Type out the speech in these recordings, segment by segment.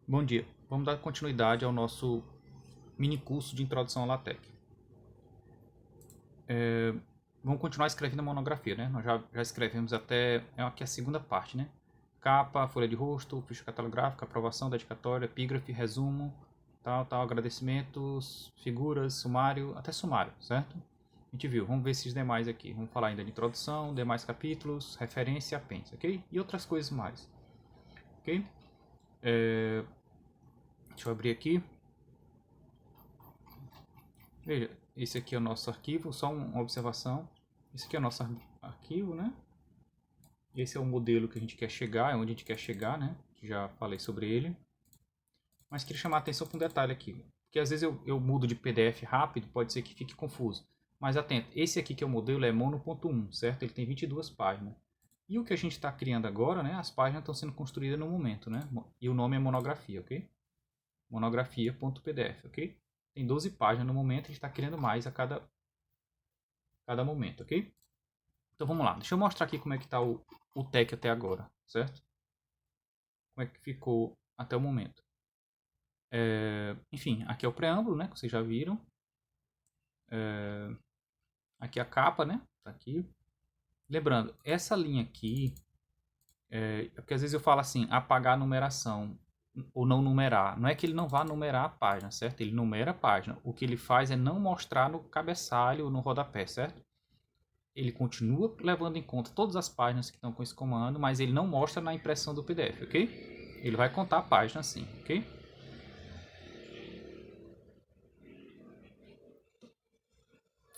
Bom dia. Vamos dar continuidade ao nosso mini curso de introdução ao LaTeX. Vamos continuar escrevendo a monografia, né? Nós já escrevemos até aqui a segunda parte, né? Capa, folha de rosto, ficha catalográfica, aprovação, dedicatória, epígrafe, resumo, tal, agradecimentos, figuras, sumário, até sumário, certo? A gente viu. Vamos ver esses demais aqui. Vamos falar ainda de introdução, demais capítulos, referência, apêndice, ok? E outras coisas mais, ok? Deixa eu abrir aqui. Veja, esse aqui é o nosso arquivo, só uma observação. Esse aqui é o nosso arquivo, né? Esse é o modelo que a gente quer chegar, é onde a gente quer chegar, né? Já falei sobre ele. Mas queria chamar a atenção para um detalhe aqui. Porque às vezes eu mudo de PDF rápido, pode ser que fique confuso. Mas atento, esse aqui que é o modelo é mono.1, certo? Ele tem 22 páginas. E o que a gente está criando agora, né? As páginas estão sendo construídas no momento, né? E o nome é monografia, ok? Monografia.pdf, ok? Tem 12 páginas no momento, a gente está criando mais a cada momento, ok? Então vamos lá, deixa eu mostrar aqui como é que está o tech até agora, certo? Como é que ficou até o momento. Enfim, aqui é o preâmbulo, né, que vocês já viram. Aqui a capa, né, tá aqui. Lembrando, essa linha aqui, porque às vezes eu falo assim, apagar a numeração ou não numerar. Não é que ele não vá numerar a página, certo? Ele numera a página. O que ele faz é não mostrar no cabeçalho ou no rodapé, certo? Ele continua levando em conta todas as páginas que estão com esse comando, mas ele não mostra na impressão do PDF, ok? Ele vai contar a página assim, ok?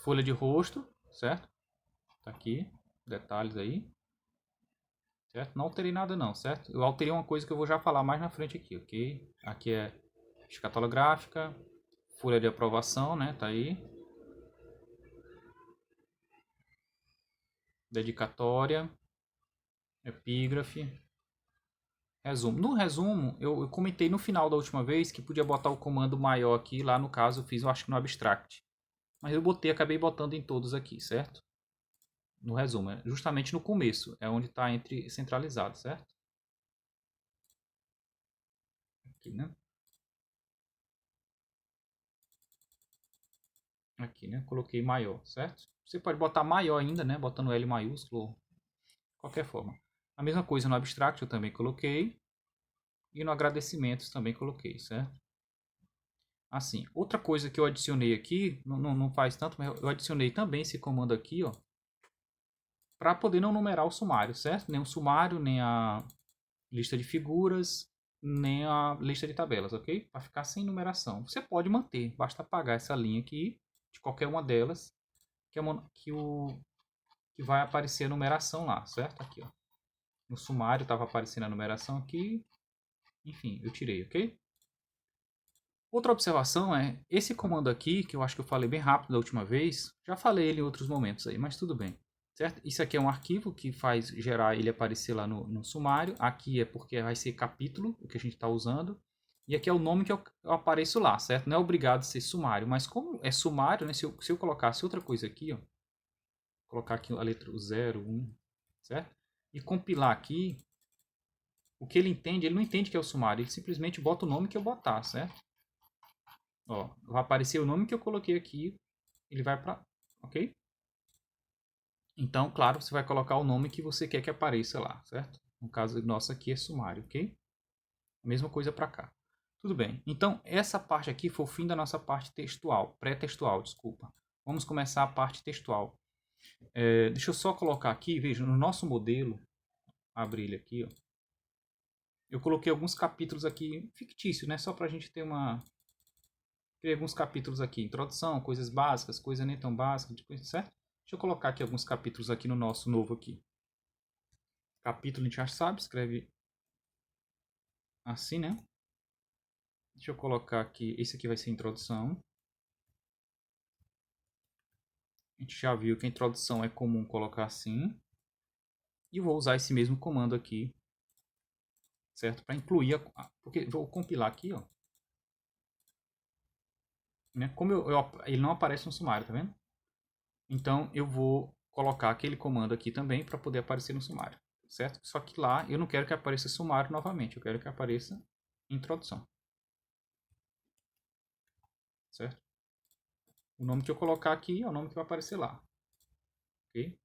Folha de rosto, certo? Tá aqui, detalhes aí, certo? Não alterei nada não, certo? Eu alterei uma coisa que eu vou já falar mais na frente aqui, ok? Aqui é escatolográfica, folha de aprovação, né? Tá aí. Dedicatória, epígrafe, resumo. No resumo, eu comentei no final da última vez que podia botar o comando maior aqui, lá no caso eu fiz, eu acho que no abstract. Mas eu acabei botando em todos aqui, certo? No resumo, justamente no começo, é onde está entre centralizado, certo? Aqui, né? Aqui, né? Coloquei maior, certo? Você pode botar maior ainda, né? Botando L maiúsculo, qualquer forma. A mesma coisa no abstract eu também coloquei. E no agradecimentos também coloquei, certo? Assim, outra coisa que eu adicionei aqui, não faz tanto, mas eu adicionei também esse comando aqui, ó, para poder não numerar o sumário, certo? Nem o sumário, nem a lista de figuras, nem a lista de tabelas, ok? Para ficar sem numeração. Você pode manter, basta apagar essa linha aqui, de qualquer uma delas, que vai aparecer a numeração lá, certo? Aqui, ó. No sumário estava aparecendo a numeração aqui, enfim, eu tirei, ok? Outra observação é, esse comando aqui, que eu acho que eu falei bem rápido da última vez, já falei ele em outros momentos aí, mas tudo bem. Certo? Isso aqui é um arquivo que faz gerar ele aparecer lá no sumário. Aqui é porque vai ser capítulo, o que a gente está usando. E aqui é o nome que eu apareço lá, certo? Não é obrigado a ser sumário, mas como é sumário, né? Se eu colocasse outra coisa aqui, ó, colocar aqui a letra 0, 1, certo? E compilar aqui, o que ele entende, ele não entende que é o sumário, ele simplesmente bota o nome que eu botar, certo? Ó, vai aparecer o nome que eu coloquei aqui, ele vai para, ok? Então, claro, você vai colocar o nome que você quer que apareça lá, certo? No caso nosso aqui é sumário, ok? Mesma coisa para cá. Tudo bem. Então, essa parte aqui foi o fim da nossa parte textual, pré-textual, desculpa. Vamos começar a parte textual. Deixa eu só colocar aqui, veja, no nosso modelo, abrir ele aqui, ó, eu coloquei alguns capítulos aqui fictícios, né? Só para a gente ter uma, criei alguns capítulos aqui, introdução, coisas básicas, coisa nem tão básica, certo? Deixa eu colocar aqui alguns capítulos aqui no nosso novo aqui. Capítulo a gente já sabe, escreve assim, né? Deixa eu colocar aqui, esse aqui vai ser a introdução. A gente já viu que a introdução é comum colocar assim. E vou usar esse mesmo comando aqui, certo? Para incluir, porque vou compilar aqui, ó. Né? Como ele não aparece no sumário, tá vendo? Então eu vou colocar aquele comando aqui também para poder aparecer no sumário, certo? Só que lá eu não quero que apareça sumário novamente, eu quero que apareça introdução. Certo? O nome que eu colocar aqui é o nome que vai aparecer lá. Ok?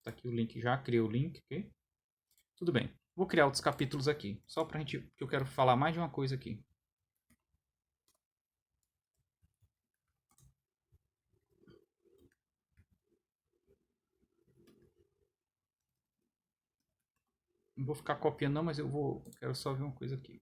Tá aqui o link já, criei o link, ok? Tudo bem. Vou criar outros capítulos aqui, só pra gente, que eu quero falar mais de uma coisa aqui. Não vou ficar copiando não, mas quero só ver uma coisa aqui.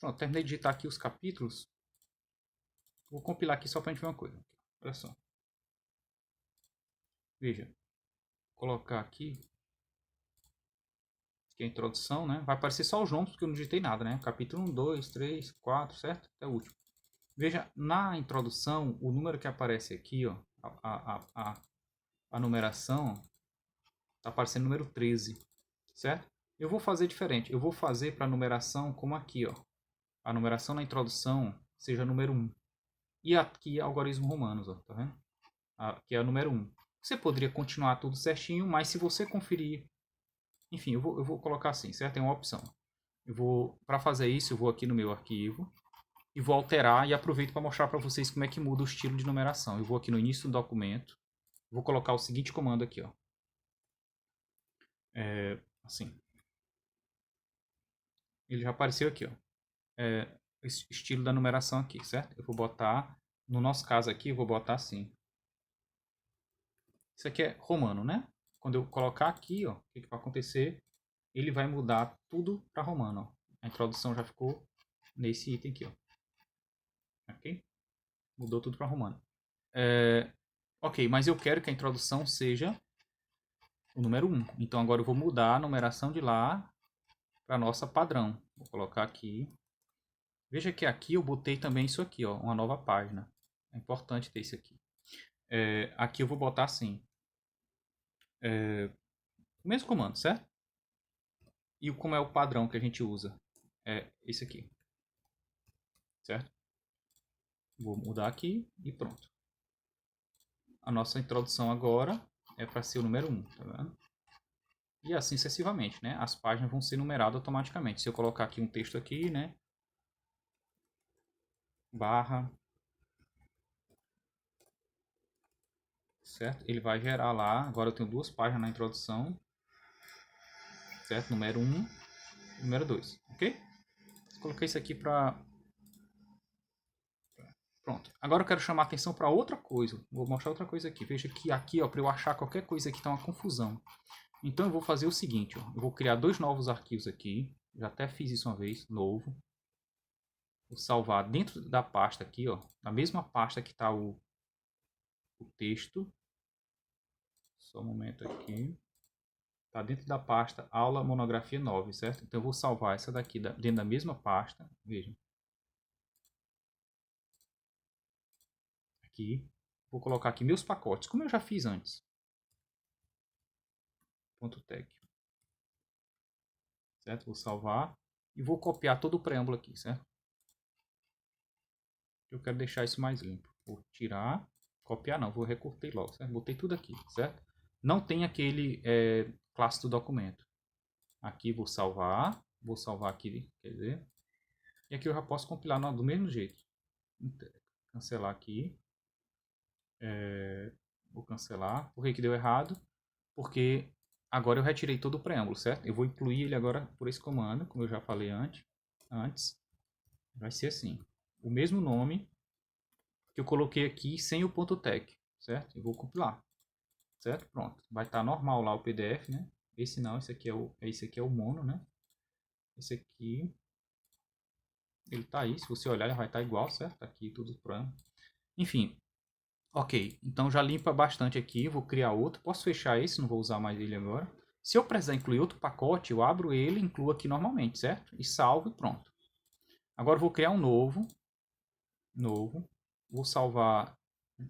Pronto, terminei de digitar aqui os capítulos. Vou compilar aqui só pra gente ver uma coisa. Olha só. Veja. Vou colocar aqui. Que é a introdução, né? Vai aparecer só os nomes, porque eu não digitei nada, né? Capítulo 1, 2, 3, 4, certo? Até o último. Veja, na introdução, o número que aparece aqui, ó, a numeração, está aparecendo número 13, certo? Eu vou fazer diferente. Eu vou fazer para a numeração como aqui, ó. A numeração na introdução seja número 1. E aqui, algarismo romanos, ó, tá vendo? Aqui é o número 1. Você poderia continuar tudo certinho, mas se você conferir... Enfim, eu vou colocar assim, certo? Tem uma opção. Para fazer isso, eu vou aqui no meu arquivo e vou alterar e aproveito para mostrar para vocês como é que muda o estilo de numeração. Eu vou aqui no início do documento, vou colocar o seguinte comando aqui, ó. Assim. Ele já apareceu aqui, ó. Esse estilo da numeração aqui, certo? Eu vou botar, no nosso caso aqui, eu vou botar assim. Isso aqui é romano, né? Quando eu colocar aqui, ó, o que vai acontecer? Ele vai mudar tudo para romano, ó. A introdução já ficou nesse item aqui, ó. Ok? Mudou tudo para romano. Ok, mas eu quero que a introdução seja o número 1. Então agora eu vou mudar a numeração de lá para nossa padrão. Vou colocar aqui. Veja que aqui eu botei também isso aqui, ó, uma nova página. É importante ter isso aqui. Aqui eu vou botar assim. O mesmo comando, certo? E como é o padrão que a gente usa? É esse aqui. Certo? Vou mudar aqui e pronto. A nossa introdução agora é para ser o número 1, tá vendo? E assim sucessivamente, né? As páginas vão ser numeradas automaticamente. Se eu colocar aqui um texto aqui, né? Barra. Certo? Ele vai gerar lá. Agora eu tenho duas páginas na introdução. Certo? Número 1 e número 2. Ok? Coloquei isso aqui para... Pronto. Agora eu quero chamar a atenção para outra coisa. Vou mostrar outra coisa aqui. Veja que aqui, ó, para eu achar qualquer coisa aqui está uma confusão. Então eu vou fazer o seguinte, ó. Eu vou criar dois novos arquivos aqui. Já até fiz isso uma vez, novo. Vou salvar dentro da pasta aqui, ó. Na mesma pasta que está o texto. Só um momento aqui. Está dentro da pasta aula monografia 9, certo? Então eu vou salvar essa daqui dentro da mesma pasta. Vejam. Aqui. Vou colocar aqui meus pacotes, como eu já fiz antes. .tech. Certo? Vou salvar. E vou copiar todo o preâmbulo aqui, certo? Eu quero deixar isso mais limpo. Vou tirar. Copiar não, vou recortei logo, certo? Botei tudo aqui, certo? Não tem aquele classe do documento. Aqui vou salvar. Vou salvar aqui, quer dizer. E aqui eu já posso compilar do mesmo jeito. Cancelar aqui. Vou cancelar. Por que deu errado? Porque agora eu retirei todo o preâmbulo, certo? Eu vou incluir ele agora por esse comando, como eu já falei antes. Vai ser assim. O mesmo nome que eu coloquei aqui sem o .tech, certo? Eu vou compilar, certo? Pronto. Vai estar normal lá o PDF, né? Esse não, esse aqui é o mono, né? Esse aqui, ele tá aí. Se você olhar, ele vai estar igual, certo? Tá aqui tudo pronto. Enfim, ok. Então já limpa bastante aqui. Vou criar outro. Posso fechar esse, não vou usar mais ele agora. Se eu precisar incluir outro pacote, eu abro ele, incluo aqui normalmente, certo? E salvo e pronto. Agora eu vou criar um novo. Vou salvar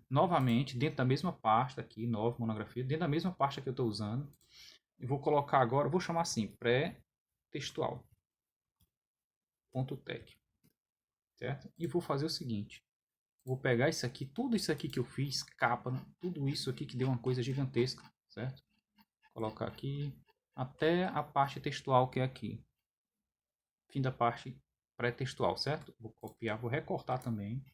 novamente dentro da mesma pasta aqui, nova monografia, dentro da mesma pasta que eu estou usando. E vou colocar agora, vou chamar assim, pré-textual.tech, certo? E vou fazer o seguinte, vou pegar isso aqui, tudo isso aqui que eu fiz, capa, tudo isso aqui que deu uma coisa gigantesca, certo? Colocar aqui até a parte textual que é aqui. Fim da parte pré-textual, certo? Vou copiar, vou recortar também.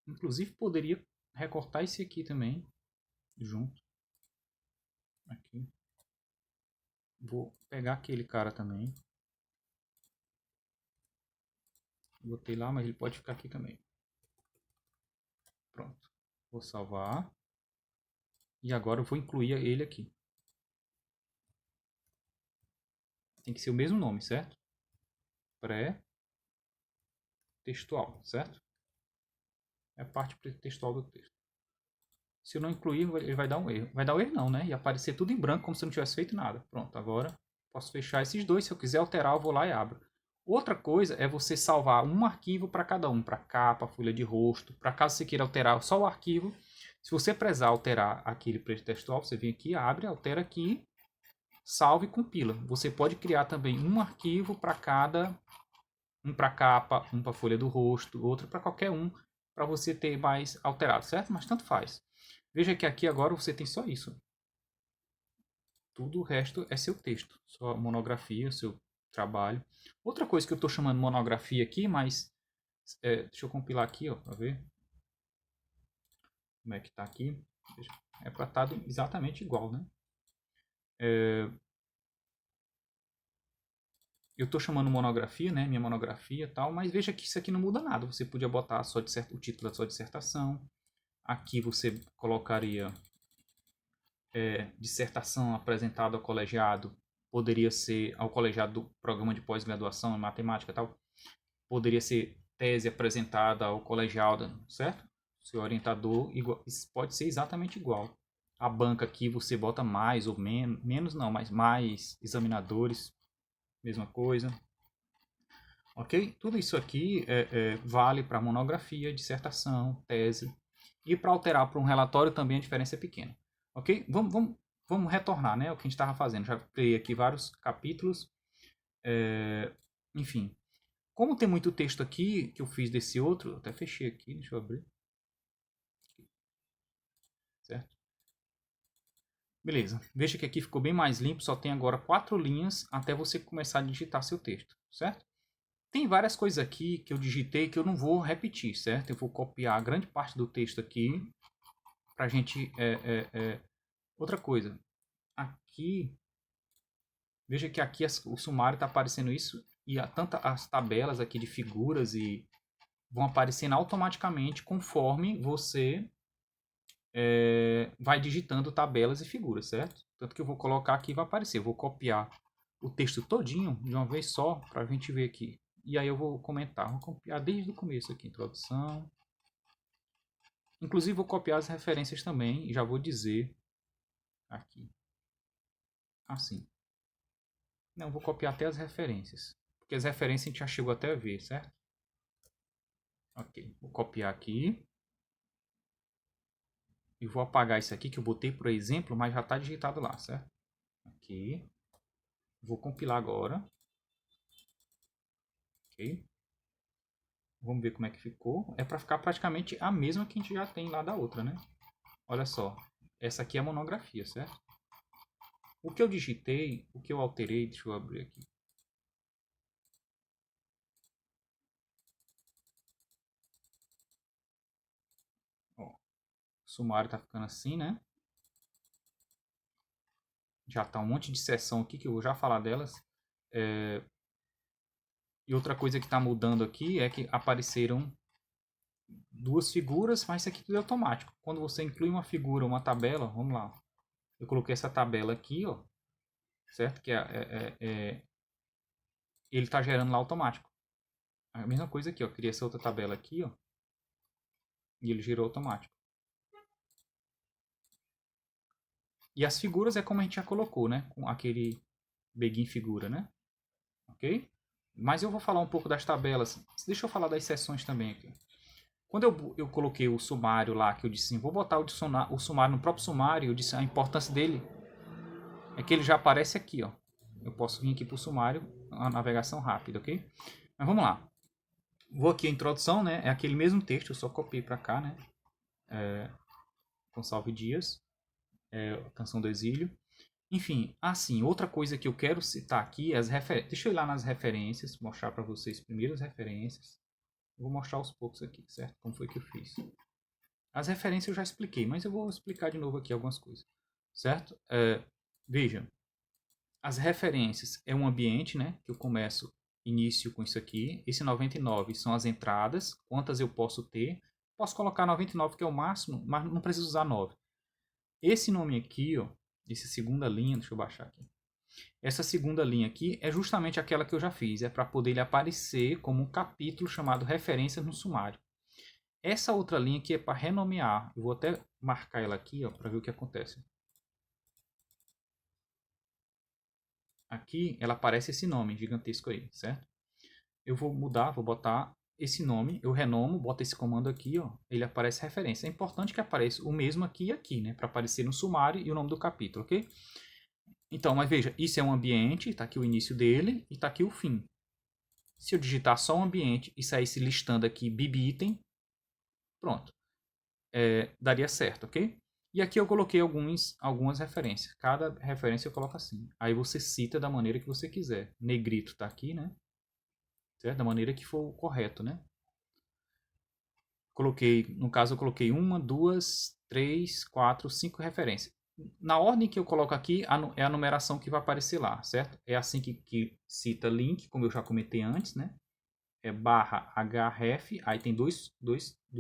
Inclusive poderia recortar esse aqui também, junto. Aqui. Vou pegar aquele cara também. Botei lá, mas ele pode ficar aqui também. Pronto. Vou salvar. E agora eu vou incluir ele aqui. Tem que ser o mesmo nome, certo? Pré-textual, certo? É a parte textual do texto. Se eu não incluir, ele vai dar um erro. Vai dar um erro não, né? E aparecer tudo em branco, como se eu não tivesse feito nada. Pronto, agora posso fechar esses dois. Se eu quiser alterar, eu vou lá e abro. Outra coisa é você salvar um arquivo para cada um. Para capa, folha de rosto. Para caso você queira alterar só o arquivo. Se você precisar alterar aquele pretextual, você vem aqui, abre, altera aqui, salve e compila. Você pode criar também um arquivo para cada, um para capa, um para folha do rosto, outro para qualquer um, para você ter mais alterado, certo? Mas tanto faz. Veja que aqui agora você tem só isso. Tudo o resto é seu texto, sua monografia, seu trabalho. Outra coisa que eu estou chamando monografia aqui, mas deixa eu compilar aqui, ó, para ver como é que está aqui. É para estar exatamente igual, né? Eu estou chamando monografia, né? Minha monografia e tal, mas veja que isso aqui não muda nada. Você podia botar o título da sua dissertação. Aqui você colocaria dissertação apresentada ao colegiado. Poderia ser ao colegiado do programa de pós-graduação em matemática e tal. Poderia ser tese apresentada ao colegiado, certo? Seu orientador, igual, pode ser exatamente igual. A banca aqui você bota mais ou menos, menos não, mas mais examinadores, mesma coisa. Ok? Tudo isso aqui vale para monografia, dissertação, tese. E para alterar para um relatório também a diferença é pequena. Ok? Vamos retornar, né? O que a gente estava fazendo. Já criei aqui vários capítulos. Enfim. Como tem muito texto aqui que eu fiz desse outro, até fechei aqui, deixa eu abrir. Certo? Beleza. Veja que aqui ficou bem mais limpo, só tem agora 4 linhas até você começar a digitar seu texto, certo? Tem várias coisas aqui que eu digitei que eu não vou repetir, certo? Eu vou copiar grande parte do texto aqui para a gente... Outra coisa, aqui, veja que aqui o sumário está aparecendo isso e tanto as tabelas aqui de figuras e vão aparecendo automaticamente conforme você vai digitando tabelas e figuras, certo? Tanto que eu vou colocar aqui e vai aparecer. Eu vou copiar o texto todinho de uma vez só para a gente ver aqui. E aí eu vou comentar. Vou copiar desde o começo aqui, introdução. Inclusive vou copiar as referências também e já vou dizer aqui. Assim. Não, vou copiar até as referências. Porque as referências a gente já chegou até a ver, certo? Ok. Vou copiar aqui. E vou apagar isso aqui que eu botei por exemplo, mas já está digitado lá, certo? Aqui. Vou compilar agora. Ok. Vamos ver como é que ficou. É para ficar praticamente a mesma que a gente já tem lá da outra, né? Olha só. Essa aqui é a monografia, certo? O que eu digitei, o que eu alterei, deixa eu abrir aqui. Ó, o sumário tá ficando assim, né? Já tá um monte de seção aqui que eu vou já falar delas. E outra coisa que está mudando aqui é que apareceram duas figuras, mas isso aqui tudo é automático. Quando você inclui uma figura, uma tabela, vamos lá. Eu coloquei essa tabela aqui, ó, certo? Que ele está gerando lá automático. A mesma coisa aqui, ó. Queria essa outra tabela aqui, ó. E ele gerou automático. E as figuras é como a gente já colocou, né? Com aquele begin figura, né? Ok? Mas eu vou falar um pouco das tabelas. Deixa eu falar das seções também aqui. Quando eu coloquei o sumário lá, que eu disse assim, vou botar o sumário no próprio sumário, eu disse a importância dele é que ele já aparece aqui, ó. Eu posso vir aqui para o sumário, a navegação rápida, ok? Mas vamos lá. Vou aqui a introdução, né? É aquele mesmo texto, eu só copiei para cá, né? Gonçalves Dias, Canção do Exílio. Enfim, assim, outra coisa que eu quero citar aqui é as referências. Deixa eu ir lá nas referências, mostrar para vocês primeiro as referências. Eu vou mostrar aos poucos aqui, certo? Como foi que eu fiz. As referências eu já expliquei, mas eu vou explicar de novo aqui algumas coisas, certo? Veja, as referências é um ambiente, né? Que eu começo início com isso aqui. Esse 99 são as entradas, quantas eu posso ter. Posso colocar 99 que é o máximo, mas não preciso usar 9. Esse nome aqui, ó, essa segunda linha, deixa eu baixar aqui. Essa segunda linha aqui é justamente aquela que eu já fiz, é para poder ele aparecer como um capítulo chamado referências no sumário. Essa outra linha aqui é para renomear. Eu vou até marcar ela aqui, ó, para ver o que acontece. Aqui ela aparece esse nome gigantesco aí, certo? Eu vou mudar, vou botar esse nome, eu renomo, boto esse comando aqui, ó, ele aparece referência. É importante que apareça o mesmo aqui e aqui, né, para aparecer no sumário e o nome do capítulo, ok? Então, mas veja, isso é um ambiente, está aqui o início dele e está aqui o fim. Se eu digitar só um ambiente e saísse listando aqui bibitem, pronto, daria certo, ok? E aqui eu coloquei algumas referências. Cada referência eu coloco assim. Aí você cita da maneira que você quiser. Negrito está aqui, né? Certo? Da maneira que for correto, né? Coloquei, no caso eu coloquei 1, 2, 3, 4, 5 referências. Na ordem que eu coloco aqui é a numeração que vai aparecer lá, certo? É assim que cita link, como eu já comentei antes, né? É barra href, aí tem duas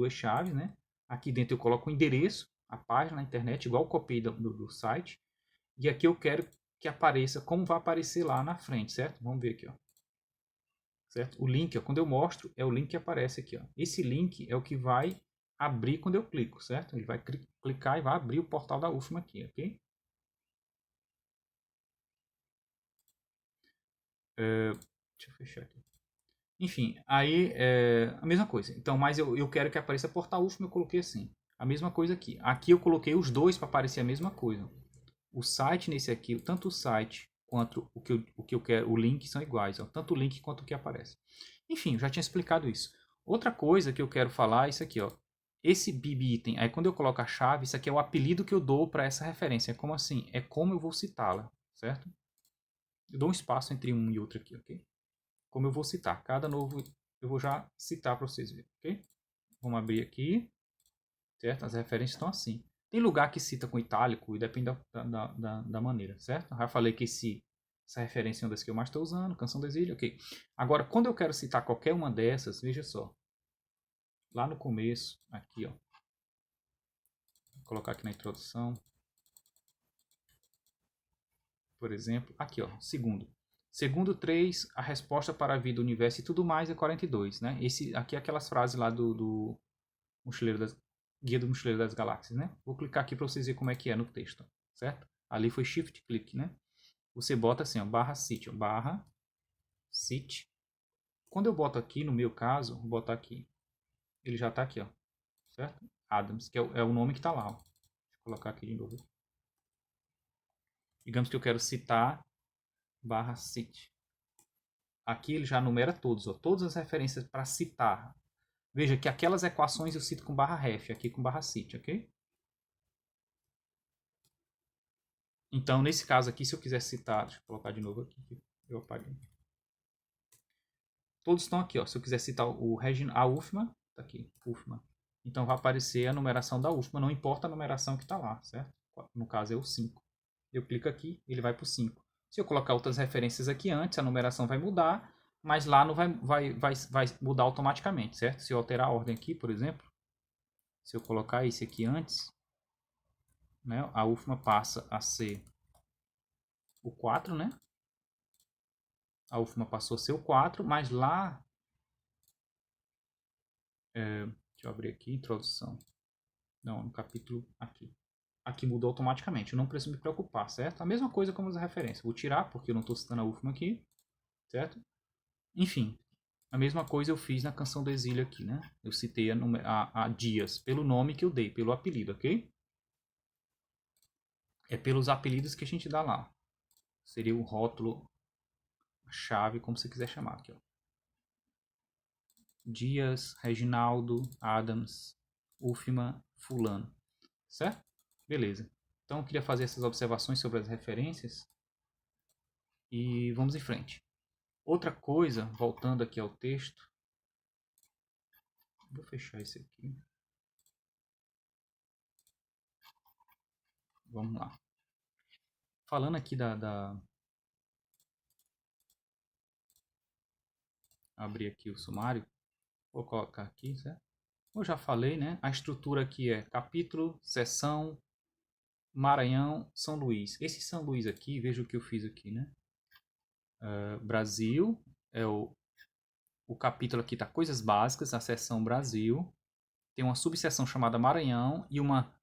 chaves, né? Aqui dentro eu coloco o endereço, a página na internet, igual eu copiei do site. E aqui eu quero que apareça como vai aparecer lá na frente, certo? Vamos ver aqui, ó. Certo? O link, ó, quando eu mostro, é o link que aparece aqui, ó. Esse link é o que vai abrir quando eu clico, certo? Ele vai clicar e vai abrir o portal da UFMA aqui, ok? Deixa eu fechar aqui. Enfim, aí a mesma coisa. Então, mas eu quero que apareça portal UFMA, eu coloquei assim. A mesma coisa aqui. Aqui eu coloquei os dois para aparecer a mesma coisa. O site nesse aqui, tanto o site quanto o que eu quero, o link são iguais, ó, tanto o link quanto o que aparece. Enfim, eu já tinha explicado isso. Outra coisa que eu quero falar é isso aqui, ó. Esse bib item, aí quando eu coloco a chave, isso aqui é o apelido que eu dou para essa referência. Como assim? É como eu vou citá-la, certo? Eu dou um espaço entre um e outro aqui, ok? Como eu vou citar. Cada novo eu vou já citar para vocês verem, ok? Vamos abrir aqui, certo? As referências estão assim. Tem lugar que cita com itálico e depende da maneira, certo? Já falei que essa referência é uma das que eu mais estou usando, Canção do Exílio, ok. Agora, quando eu quero citar qualquer uma dessas, veja só. Lá no começo, aqui, ó. Vou colocar aqui na introdução. Por exemplo, aqui, ó, segundo. Segundo 3, a resposta para a vida, o universo e tudo mais é 42, né? Esse, aqui é aquelas frases lá do Mochileiro das, Guia do Mochileiro das Galáxias, né? Vou clicar aqui para vocês verem como é que é no texto, certo? Ali foi shift click, né? Você bota assim, ó, barra sit, ó, barra sit. Quando eu boto aqui, no meu caso, vou botar aqui. Ele já está aqui, ó, certo? Adams, que é o nome que está lá, ó. Deixa eu colocar aqui de novo. Digamos que eu quero citar barra sit. Aqui ele já numera todos, ó, todas as referências para citar. Veja que aquelas equações eu cito com barra ref, aqui com barra sit, ok? Então, nesse caso aqui, se eu quiser citar, deixa eu colocar de novo aqui, eu apaguei. Todos estão aqui, ó. Se eu quiser citar a UFMA, tá aqui, UFMA. Então vai aparecer a numeração da UFMA, não importa a numeração que está lá, certo? No caso é o 5. Eu clico aqui, ele vai para o 5. Se eu colocar outras referências aqui antes, a numeração vai mudar, mas lá não vai mudar automaticamente, certo? Se eu alterar a ordem aqui, por exemplo, se eu colocar esse aqui antes, né, a UFMA passa a ser o 4, né? A UFMA passou a ser o 4, mas lá... deixa eu abrir aqui, introdução. Não, no capítulo aqui. aqui mudou automaticamente. Eu não preciso me preocupar, certo? A mesma coisa como as referências. Vou tirar, porque eu não estou citando a UFMA aqui, certo? Enfim, a mesma coisa eu fiz na Canção do Exílio aqui, né? Eu citei a Dias pelo nome que eu dei, pelo apelido, ok? É pelos apelidos que a gente dá lá. Seria o rótulo, a chave, como você quiser chamar aqui, ó. Dias, Reginaldo, Adams, Ufima, Fulano. Certo? Beleza. Então eu queria fazer essas observações sobre as referências e vamos em frente. Outra coisa, voltando aqui ao texto, vou fechar esse aqui. Vamos lá. Falando aqui abrir aqui o sumário, vou colocar aqui, certo? Eu já falei, né? A estrutura aqui é capítulo, seção, Maranhão, São Luís. Esse São Luís aqui, veja o que eu fiz aqui, né? Brasil, é o capítulo aqui tá Coisas Básicas, a seção Brasil. Tem uma subseção chamada Maranhão e uma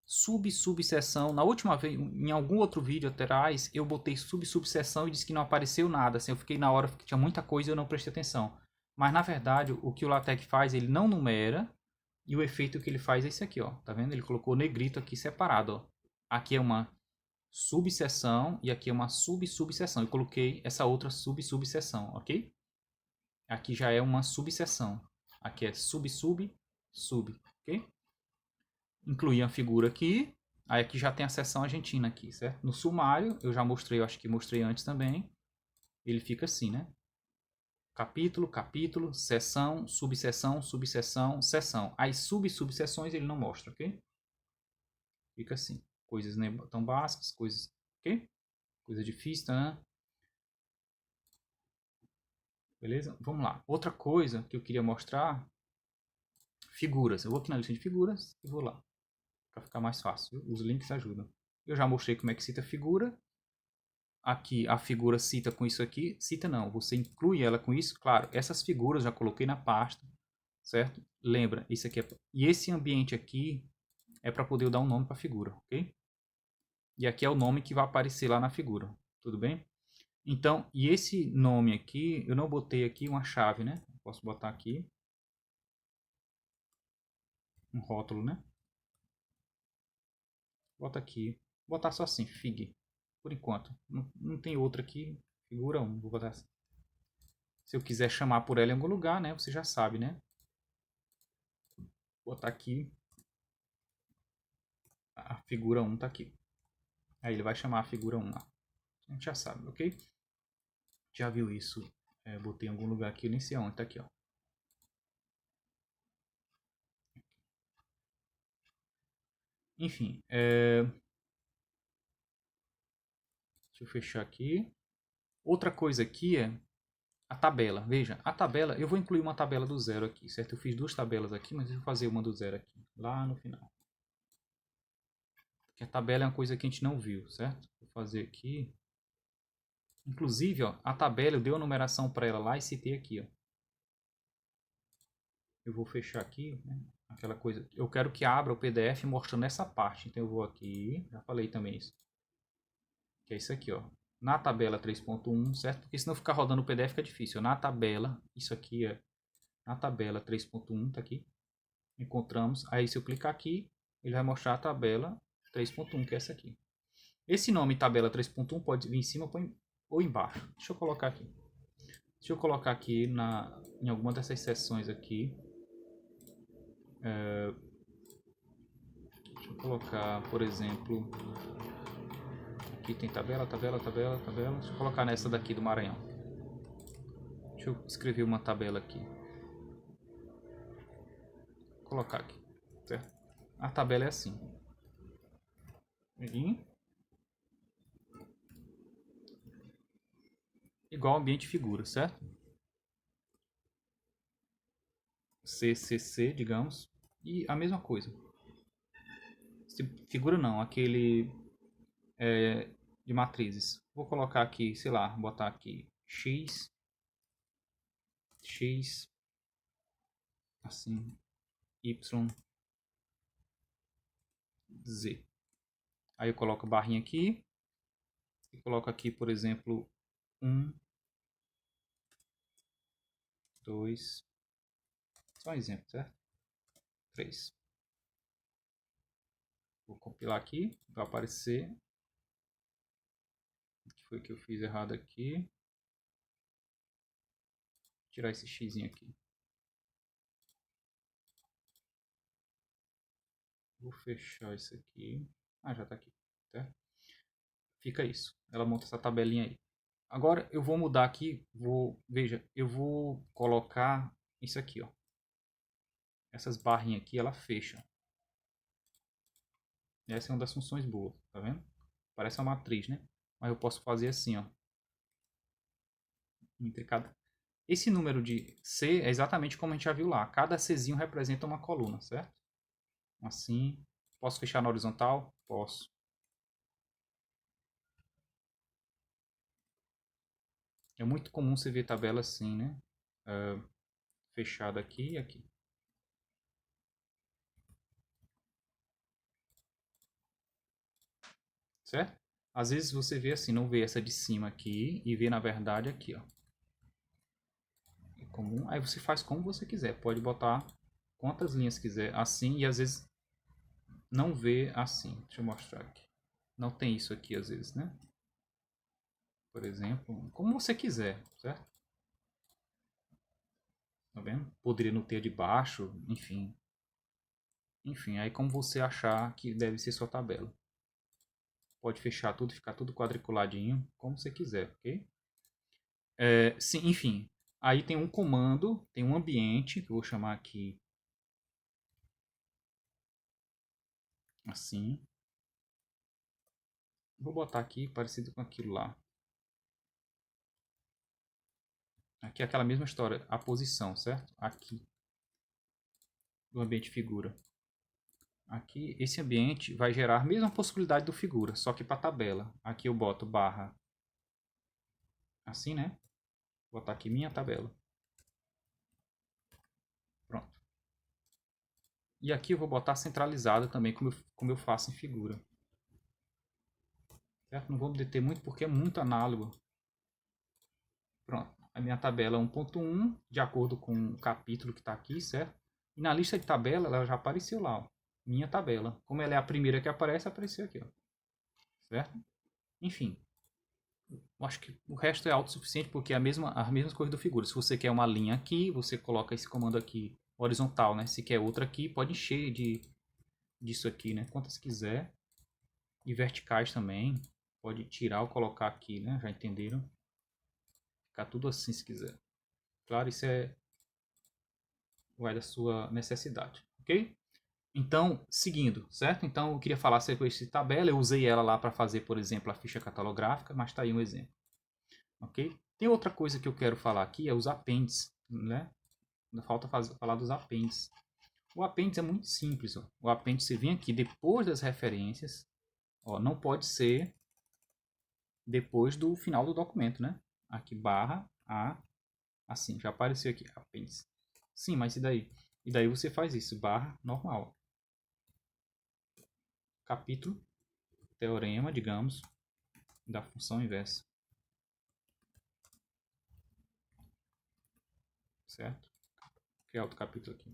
subseção. Na última vez, em algum outro vídeo atrás, eu botei subseção e disse que não apareceu nada. Assim, eu fiquei na hora que tinha muita coisa e eu não prestei atenção. Mas na verdade, o que o LaTeX faz, ele não numera. E o efeito que ele faz é esse aqui, ó. Tá vendo? Ele colocou negrito aqui separado, ó. Aqui é uma subseção e aqui é uma subseção. Eu coloquei essa outra subseção, ok? Aqui já é uma subseção. Aqui é sub, ok? Incluí a figura aqui. Aí aqui já tem a seção argentina aqui, certo? No sumário, eu já mostrei, eu acho que mostrei antes também. Ele fica assim, né? Capítulo, capítulo, seção, subseção, seção. As subseções ele não mostra, ok? Fica assim. Coisas tão básicas, coisas, ok? Coisa difícil, tá? Beleza? Vamos lá. Outra coisa que eu queria mostrar, figuras. Eu vou aqui na lista de figuras e vou lá. Para ficar mais fácil. Os links ajudam. Eu já mostrei como é que cita a figura. Aqui a figura cita com isso aqui. Cita não, você inclui ela com isso. Claro, essas figuras já coloquei na pasta, certo? Lembra, isso aqui é... E esse ambiente aqui é para poder eu dar um nome para a figura, ok? E aqui é o nome que vai aparecer lá na figura, tudo bem? Então, e esse nome aqui, eu não botei aqui uma chave, né? Posso botar aqui um rótulo, né? Bota aqui. Vou botar só assim, fig. Por enquanto. Não tem outra aqui. Figura 1. Vou botar assim. Se eu quiser chamar por ela em algum lugar, né? Você já sabe, né? Vou botar aqui. A figura 1 tá aqui. Aí ele vai chamar a figura 1 lá. A gente já sabe, ok? Já viu isso. Botei em algum lugar aqui. Eu nem sei aonde. Tá aqui, ó. Enfim. Deixa eu fechar aqui. Outra coisa aqui é a tabela. Veja, a tabela, eu vou incluir uma tabela do zero aqui, certo? Eu fiz duas tabelas aqui, mas eu vou fazer uma do zero aqui, lá no final. Porque a tabela é uma coisa que a gente não viu, certo? Vou fazer aqui. Inclusive, ó, a tabela eu dei uma numeração para ela lá e citei aqui, ó. Eu vou fechar aqui, né? Aquela coisa. Eu quero que abra o PDF mostrando essa parte. Então eu vou aqui, já falei também isso. Que é isso aqui, ó. Na tabela 3.1, certo? Porque senão ficar rodando o PDF fica difícil. Na tabela, isso aqui é na tabela 3.1, tá aqui. Encontramos. Aí se eu clicar aqui, ele vai mostrar a tabela 3.1, que é essa aqui. Esse nome tabela 3.1 pode vir em cima ou embaixo. Deixa eu colocar aqui. Deixa eu colocar aqui em alguma dessas seções aqui. Deixa eu colocar, por exemplo, aqui tem tabela. Deixa eu colocar nessa daqui do Maranhão. Deixa eu escrever uma tabela aqui. Vou colocar aqui, certo? A tabela é assim. Igual ambiente figura, certo? CCC, digamos. E a mesma coisa. Figura não, aquele de matrizes. Vou colocar aqui, sei lá, botar aqui X, assim, Y, Z. Aí eu coloco a barrinha aqui. E coloco aqui, por exemplo, 1, 2, só um exemplo, certo? 3. Vou compilar aqui, vai aparecer. O que foi que eu fiz errado aqui? Tirar esse x aqui. Vou fechar isso aqui. Ah, já está aqui, certo? Fica isso. Ela monta essa tabelinha aí. Agora eu vou mudar aqui, veja, eu vou colocar isso aqui, ó. Essas barrinhas aqui, ela fecha. Essa é uma das funções boas, tá vendo? Parece uma matriz, né? Mas eu posso fazer assim, ó. Entre cada... Esse número de C é exatamente como a gente já viu lá. Cada Czinho representa uma coluna, certo? Assim. Posso fechar na horizontal? Posso. É muito comum você ver tabela assim, né? Fechada aqui e aqui. Certo? Às vezes você vê assim, não vê essa de cima aqui e vê na verdade aqui, ó. É comum. Aí você faz como você quiser. Pode botar quantas linhas quiser assim e às vezes não vê assim. Deixa eu mostrar aqui. Não tem isso aqui às vezes, né? Por exemplo, como você quiser, certo? Tá vendo? Poderia não ter de baixo, enfim. Enfim, aí como você achar que deve ser sua tabela. Pode fechar tudo, ficar tudo quadriculadinho, como você quiser, ok? Sim, enfim. Aí tem um comando, tem um ambiente, que eu vou chamar aqui assim. Vou botar aqui parecido com aquilo lá. Aqui é aquela mesma história, a posição, certo? Aqui, do ambiente figura. Aqui, esse ambiente vai gerar a mesma possibilidade do figura, só que para tabela. Aqui eu boto barra assim, né? Vou botar aqui minha tabela. Pronto. E aqui eu vou botar centralizado também, como eu faço em figura. Certo? Não vou me deter muito porque é muito análogo. Pronto. A minha tabela é 1.1, de acordo com o capítulo que está aqui, certo? E na lista de tabela, ela já apareceu lá, ó. Minha tabela. Como ela é a primeira que aparece, apareceu aqui, ó. Certo? Enfim. Eu acho que o resto é autossuficiente porque é a mesma coisa do figura. Se você quer uma linha aqui, você coloca esse comando aqui horizontal, né? Se quer outra aqui, pode encher disso aqui, né? Quantas quiser. E verticais também. Pode tirar ou colocar aqui, né? Já entenderam? Ficar tudo assim se quiser. Claro, isso vai da sua necessidade, ok? Então, seguindo, certo? Então, eu queria falar sobre essa tabela. Eu usei ela lá para fazer, por exemplo, a ficha catalográfica, mas está aí um exemplo, ok? Tem outra coisa que eu quero falar aqui, é os apêndices, né? Falta falar dos apêndices. O apêndice é muito simples, ó. O apêndice vem aqui depois das referências, ó, não pode ser depois do final do documento, né? Aqui barra a assim, já apareceu aqui apêndice. Sim, mas e daí? E daí você faz isso, barra normal. Capítulo, teorema, digamos, da função inversa. Certo? Criar outro capítulo aqui.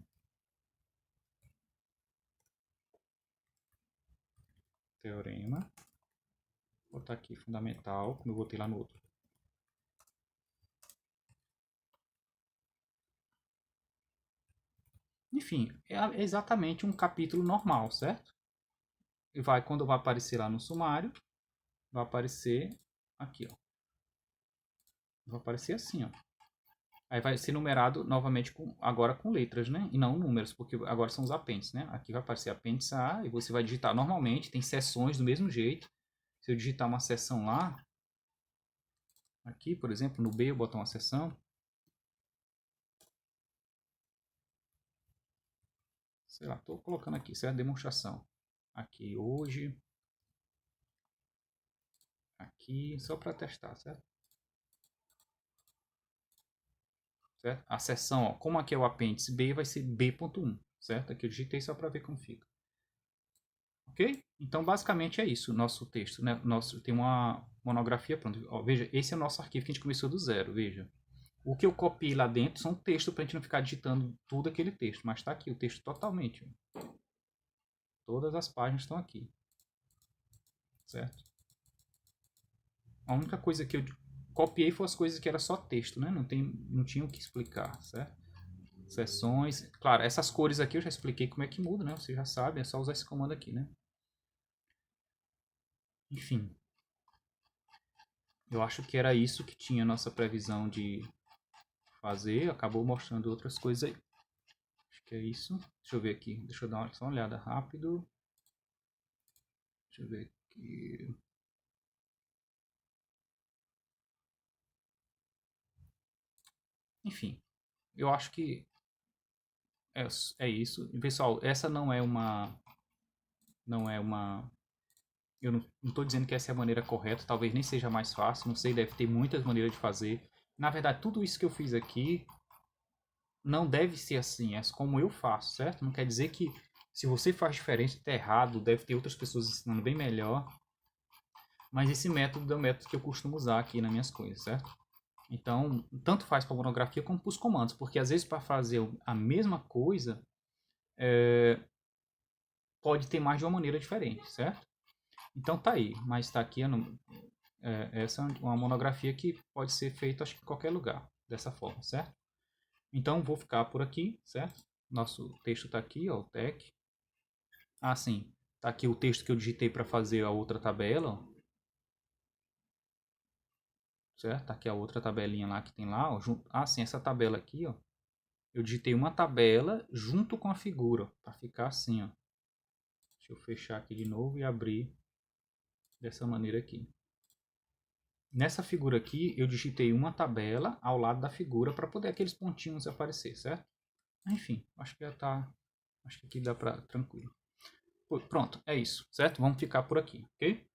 Teorema. Vou botar aqui fundamental, como eu botei lá no outro. Enfim, é exatamente um capítulo normal, certo? E quando vai aparecer lá no sumário, vai aparecer aqui, ó. Vai aparecer assim, ó. Aí vai ser numerado novamente agora com letras, né? E não números, porque agora são os apêndices, né? Aqui vai aparecer apêndice A e você vai digitar normalmente, tem seções do mesmo jeito. Se eu digitar uma seção lá, aqui, por exemplo, no B eu botar uma seção. Sei lá, estou colocando aqui, certo? Demonstração. Aqui hoje. Aqui, só para testar, certo? Certo? A seção, ó, como aqui é o apêndice B, vai ser B.1, certo? Aqui eu digitei só para ver como fica. Ok? Então, basicamente é isso, o nosso texto, né? Tem uma monografia, pronto. Ó, veja, esse é o nosso arquivo que a gente começou do zero, veja. O que eu copiei lá dentro são textos para a gente não ficar digitando tudo aquele texto, mas está aqui o texto totalmente. Todas as páginas estão aqui, certo? A única coisa que eu copiei foi as coisas que era só texto, né? Não tinha o que explicar, certo? Seções, claro, essas cores aqui eu já expliquei como é que muda, né? Você já sabe, é só usar esse comando aqui, né? Enfim, eu acho que era isso que tinha nossa previsão de fazer, acabou mostrando outras coisas aí. Acho que é isso. Deixa eu ver aqui, deixa eu dar só uma olhada rápido. Deixa eu ver aqui. Enfim, eu acho que é isso. E, pessoal, essa não é uma. Não é uma. Eu não estou dizendo que essa é a maneira correta, talvez nem seja mais fácil, não sei, deve ter muitas maneiras de fazer. Na verdade, tudo isso que eu fiz aqui não deve ser assim, é como eu faço, certo? Não quer dizer que se você faz diferente, está errado, deve ter outras pessoas ensinando bem melhor. Mas esse método é o método que eu costumo usar aqui nas minhas coisas, certo? Então, tanto faz para a monografia como para os comandos, porque às vezes para fazer a mesma coisa, pode ter mais de uma maneira diferente, certo? Então tá aí, mas está aqui, essa é uma monografia que pode ser feita acho que em qualquer lugar, dessa forma, certo? Então vou ficar por aqui, certo? Nosso texto está aqui, ó, o TEC. Ah, sim, tá aqui o texto que eu digitei para fazer a outra tabela, ó, certo? Tá aqui a outra tabelinha lá que tem lá, ó, ah, sim, essa tabela aqui, ó. Eu digitei uma tabela junto com a figura, para ficar assim, ó. Deixa eu fechar aqui de novo e abrir dessa maneira aqui. Nessa figura aqui, eu digitei uma tabela ao lado da figura para poder aqueles pontinhos aparecer, certo? Enfim, acho que já tá. Acho que aqui dá para tranquilo. Pronto, é isso, certo? Vamos ficar por aqui, ok?